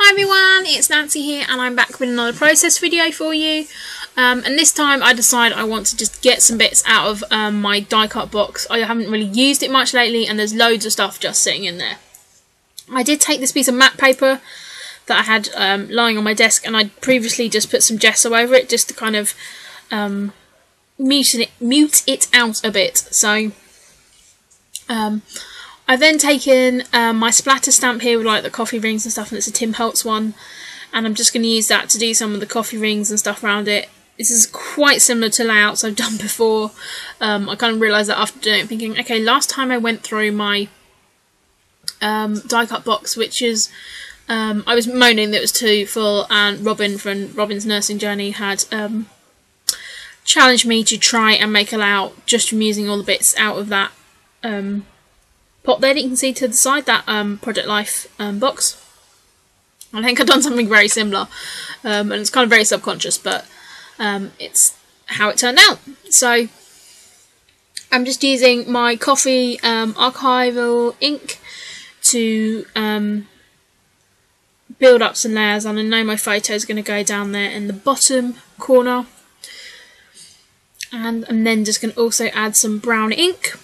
Hi everyone, it's Nancy here and I'm back with another process video for you. And this time I decided I want to just get some bits out of my die cut box. I haven't really used it much lately and there's loads of stuff just sitting in there. I did take this piece of matte paper that I had lying on my desk and I'd previously just put some gesso over it just to kind of mute it out a bit. So I've then taken my splatter stamp here with like the coffee rings and stuff, and it's a Tim Holtz one, and I'm just going to use that to do some of the coffee rings and stuff around it. This is quite similar to layouts I've done before. I kind of realised that after doing it, thinking, okay, last time I went through my die cut box, which is I was moaning that it was too full, and Robin from Robin's Nursing Journey had challenged me to try and make a layout just from using all the bits out of that pot there that you can see to the side, that Project Life box. I think I've done something very similar, and it's kind of very subconscious, but it's how it turned out. So I'm just using my coffee archival ink to build up some layers, and I know my photo is going to go down there in the bottom corner, and I'm then just going to also add some brown ink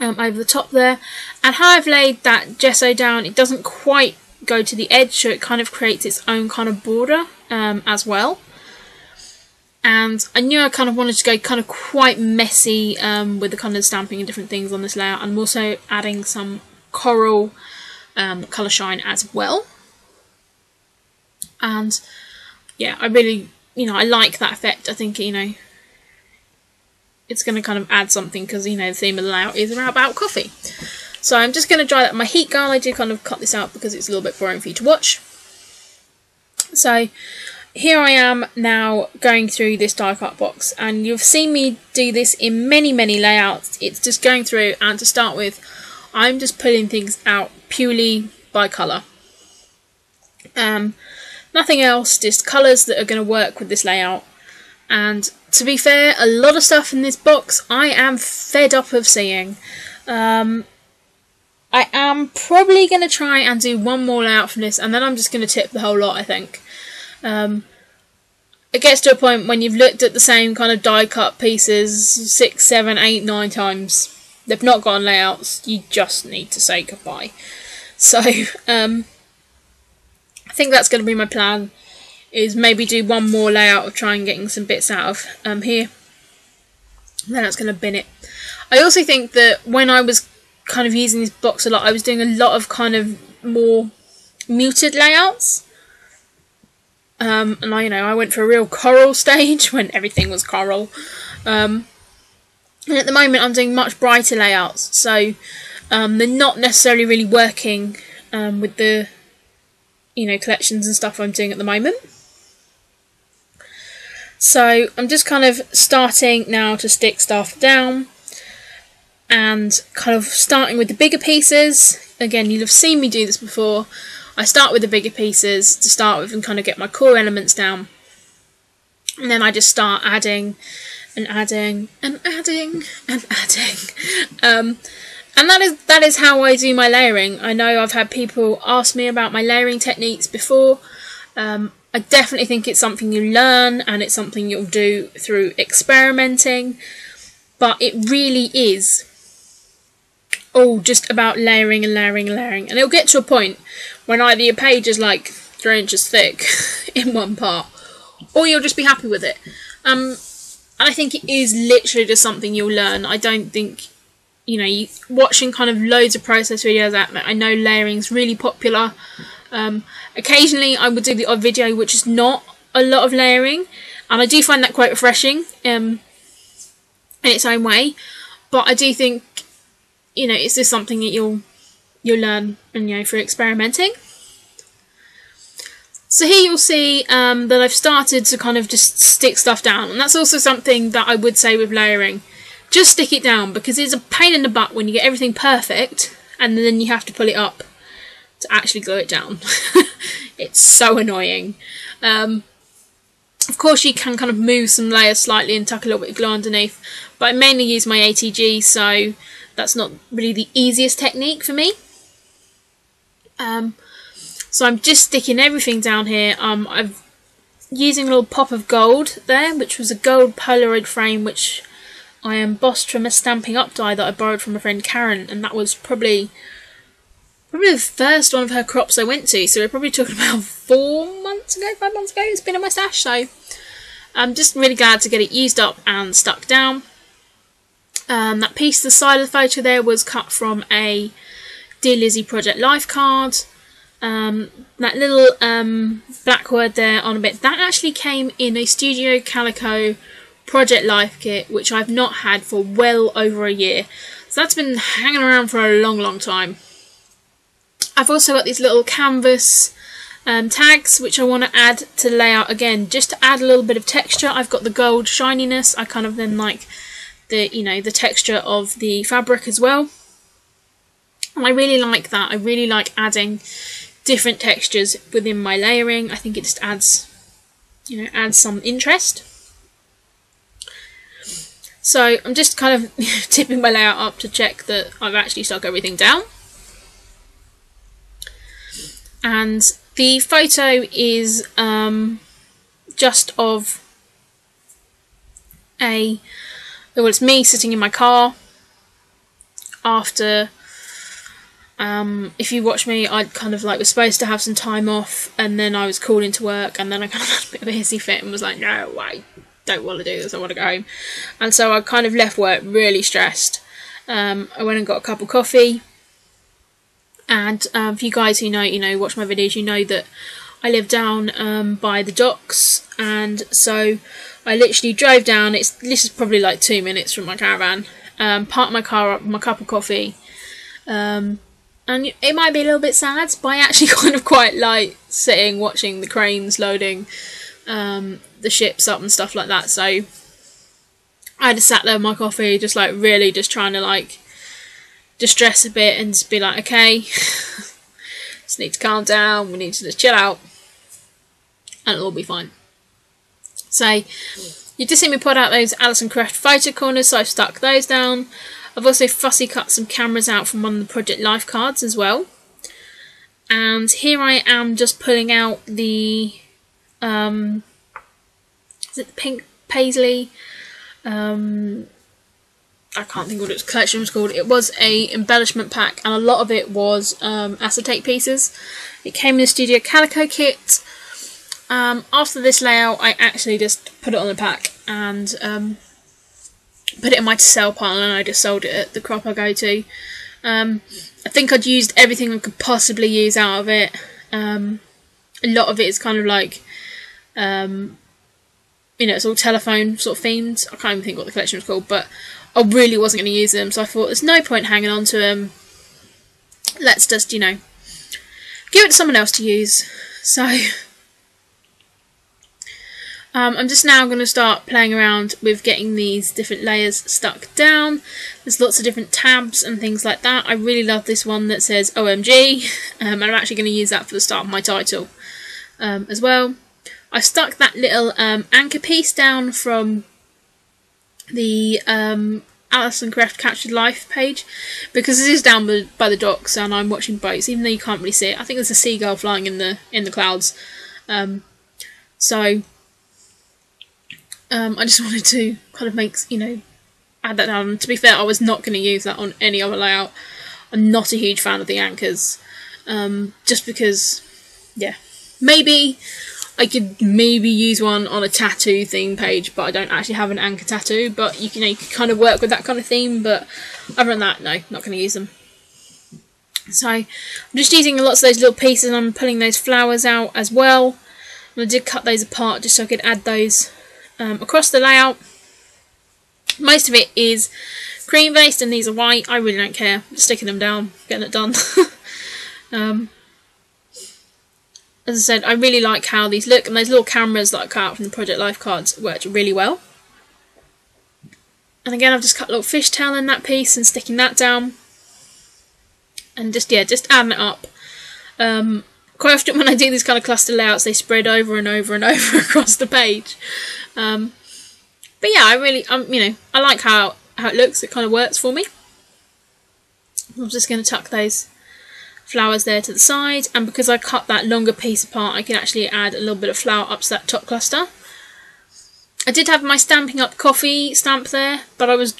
over the top there. And how I've laid that gesso down, it doesn't quite go to the edge, so it kind of creates its own kind of border as well. And I knew I kind of wanted to go kind of quite messy with the kind of stamping and different things on this layout. I'm also adding some coral colour shine as well. And yeah, I really, I like that effect. I think, it's going to kind of add something because, the theme of the layout is about coffee. So I'm just going to dry that with my heat gun. I do kind of cut this out because it's a little bit boring for you to watch. So here I am now going through this die cut box, and you've seen me do this in many layouts. It's just going through, and to start with, I'm just pulling things out purely by colour. Nothing else, just colours that are going to work with this layout. And to be fair, a lot of stuff in this box I am fed up of seeing. I am probably going to try and do one more layout from this, and then I'm just going to tip the whole lot, I think. It gets to a point when you've looked at the same kind of die cut pieces 6, 7, 8, 9 times. They've not got layouts. You just need to say goodbye. So I think that's going to be my plan, is maybe do one more layout of trying getting some bits out of here. And then that's going to bin it. I also think that when I was kind of using this box a lot, I was doing a lot of kind of more muted layouts. And I went for a real coral stage when everything was coral. And at the moment I'm doing much brighter layouts, so they're not necessarily really working with the collections and stuff I'm doing at the moment. So I'm just kind of starting now to stick stuff down, and kind of starting with the bigger pieces. Again, you'll have seen me do this before. I start with the bigger pieces to start with and kind of get my core elements down, and then I just start adding and adding and adding and adding. And that is how I do my layering. I know I've had people ask me about my layering techniques before. I definitely think it's something you learn, and it's something you'll do through experimenting, but it really is all just about layering and layering and layering. And it'll get to a point when either your page is like 3 inches thick in one part, or you'll just be happy with it. And I think it is literally just something you'll learn. I don't think, watching kind of loads of process videos out there, I know layering is really popular. Occasionally I would do the odd video which is not a lot of layering, and I do find that quite refreshing in its own way. But I do think, it's just something that you'll learn, and through experimenting. So here you'll see that I've started to kind of just stick stuff down, and that's also something that I would say with layering. Just stick it down, because it's a pain in the butt when you get everything perfect and then you have to pull it up to actually glue it down. It's so annoying. Of course you can kind of move some layers slightly and tuck a little bit of glue underneath, but I mainly use my ATG, so that's not really the easiest technique for me. So I'm just sticking everything down here. I'm using a little pop of gold there, which was a gold Polaroid frame which I embossed from a Stampin' Up die that I borrowed from a friend Karen, and that was probably the first one of her crops I went to, so we're probably talking about 5 months ago it's been in my stash, so I'm just really glad to get it used up and stuck down. That piece to the side of the photo there was cut from a Dear Lizzie Project Life card. That little black word there on a bit, that actually came in a Studio Calico Project Life kit, which I've not had for well over a year. So that's been hanging around for a long time. I've also got these little canvas tags which I want to add to the layout again, just to add a little bit of texture. I've got the gold shininess. I kind of then like the the texture of the fabric as well. And I really like that. I really like adding different textures within my layering. I think it just adds adds some interest. So I'm just kind of tipping my layout up to check that I've actually stuck everything down. And the photo is just of it's me sitting in my car after, if you watch me, I kind of like was supposed to have some time off, and then I was called into work, and then I kind of had a bit of a hissy fit and was like, no, I don't want to do this, I want to go home. And so I kind of left work really stressed. I went and got a cup of coffee, and for you guys who know, watch my videos, you know that I live down by the docks, and so I literally drove down. This is probably like 2 minutes from my caravan. Parked my car up with my cup of coffee, and it might be a little bit sad, but I actually kind of quite like sitting watching the cranes loading the ships up and stuff like that. So I just sat there with my coffee, just like really just trying to like distress a bit and just be like, okay, just need to calm down, we need to just chill out and it'll all be fine. So you just see me put out those Alison Craft photo corners, so I've stuck those down. I've also fussy cut some cameras out from one of the Project Life cards as well. And here I am just pulling out the is it the pink paisley? I can't think what its collection was called. It was a embellishment pack, and a lot of it was acetate pieces. It came in the Studio Calico kit. After this layout, I actually just put it on the pack and put it in my to sell pile, and I just sold it at the crop I go to. I think I'd used everything I could possibly use out of it. A lot of it is kind of like, it's all telephone sort of themed. I can't even think what the collection was called, but I really wasn't going to use them, so I thought there's no point hanging on to them. Let's just, give it to someone else to use. So I'm just now going to start playing around with getting these different layers stuck down. There's lots of different tabs and things like that. I really love this one that says OMG, and I'm actually going to use that for the start of my title as well. I stuck that little anchor piece down from the Alison Craft Captured Life page, because it is down by the docks and I'm watching boats, even though you can't really see it. I think there's a seagull flying in the clouds. So I just wanted to kind of make, add that down. And to be fair, I was not going to use that on any other layout. I'm not a huge fan of the anchors, just because, yeah, maybe I could use one on a tattoo theme page, but I don't actually have an anchor tattoo. But you can kind of work with that kind of theme. But other than that, no, not going to use them. So I'm just using lots of those little pieces, and I'm pulling those flowers out as well. And I did cut those apart just so I could add those across the layout. Most of it is cream based, and these are white. I really don't care. I'm just sticking them down, getting it done. As I said, I really like how these look, and those little cameras that I cut out from the Project Life cards worked really well. And again, I've just cut a little fishtail in that piece and sticking that down. And just adding it up. Quite often when I do these kind of cluster layouts, they spread over and over and over across the page. But yeah, I really, I like how it looks. It kind of works for me. I'm just going to tuck those flowers there to the side, and because I cut that longer piece apart, I can actually add a little bit of flower up to that top cluster. I did have my Stampin' Up coffee stamp there, but I was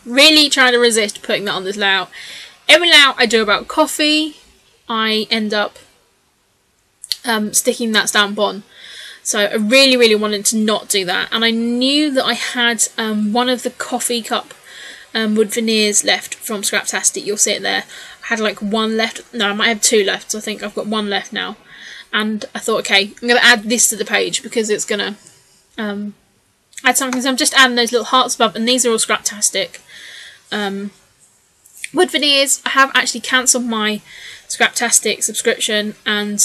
really trying to resist putting that on this layout. Every layout I do about coffee, I end up sticking that stamp on. So I really wanted to not do that, and I knew that I had one of the coffee cup wood veneers left from Scraptastic. You'll see it there. I had like one left. No, I might have two left, so I think I've got one left now. And I thought, okay, I'm going to add this to the page because it's going to add something. So I'm just adding those little hearts above, and these are all Scraptastic wood veneers. I have actually cancelled my Scraptastic subscription, and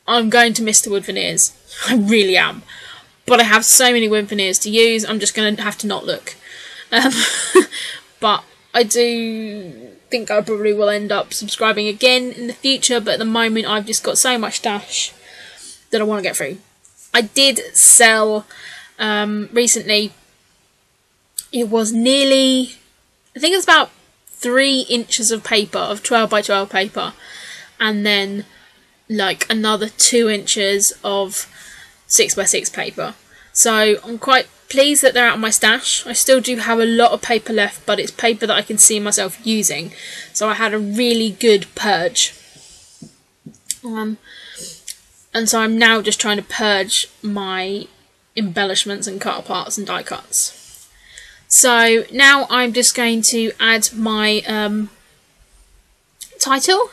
I'm going to miss the wood veneers. I really am. But I have so many wood veneers to use, I'm just going to have to not look. But I do think I probably will end up subscribing again in the future, but at the moment I've just got so much stash that I want to get through. I did sell recently, it was nearly, I think it was about 3 inches of paper, of 12 by 12 paper, and then like another 2 inches of 6 by 6 paper. So I'm quite pleased that they're out of my stash. I still do have a lot of paper left, but it's paper that I can see myself using. So I had a really good purge. And so I'm now just trying to purge my embellishments and cut aparts and die cuts. So now I'm just going to add my title.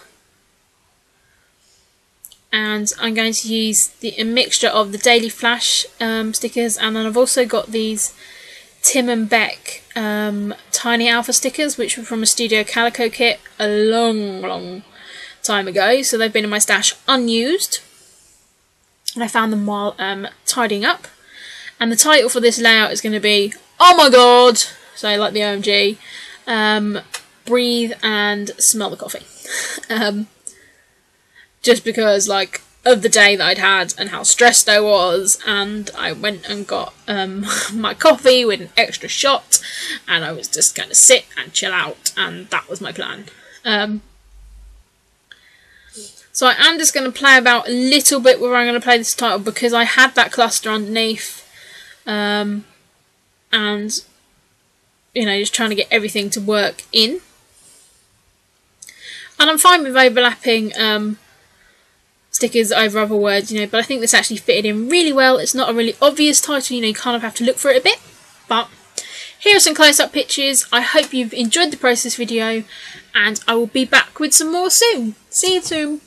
And I'm going to use a mixture of the Daily Flash stickers, and then I've also got these Tim and Beck Tiny Alpha stickers, which were from a Studio Calico kit a long time ago. So they've been in my stash unused, and I found them while tidying up. And the title for this layout is going to be, oh my god, so like the OMG, breathe and smell the coffee. Just because, like, of the day that I'd had and how stressed I was, and I went and got my coffee with an extra shot, and I was just going to sit and chill out, and that was my plan. So I am just going to play about a little bit where I'm going to play this title, because I had that cluster underneath, and, you know, just trying to get everything to work in. And I'm fine with overlapping stickers over other words, you know, but I think this actually fitted in really well. It's not a really obvious title, you know, you kind of have to look for it a bit, but here are some close-up pictures. I hope you've enjoyed the process video, and I will be back with some more soon. See you soon.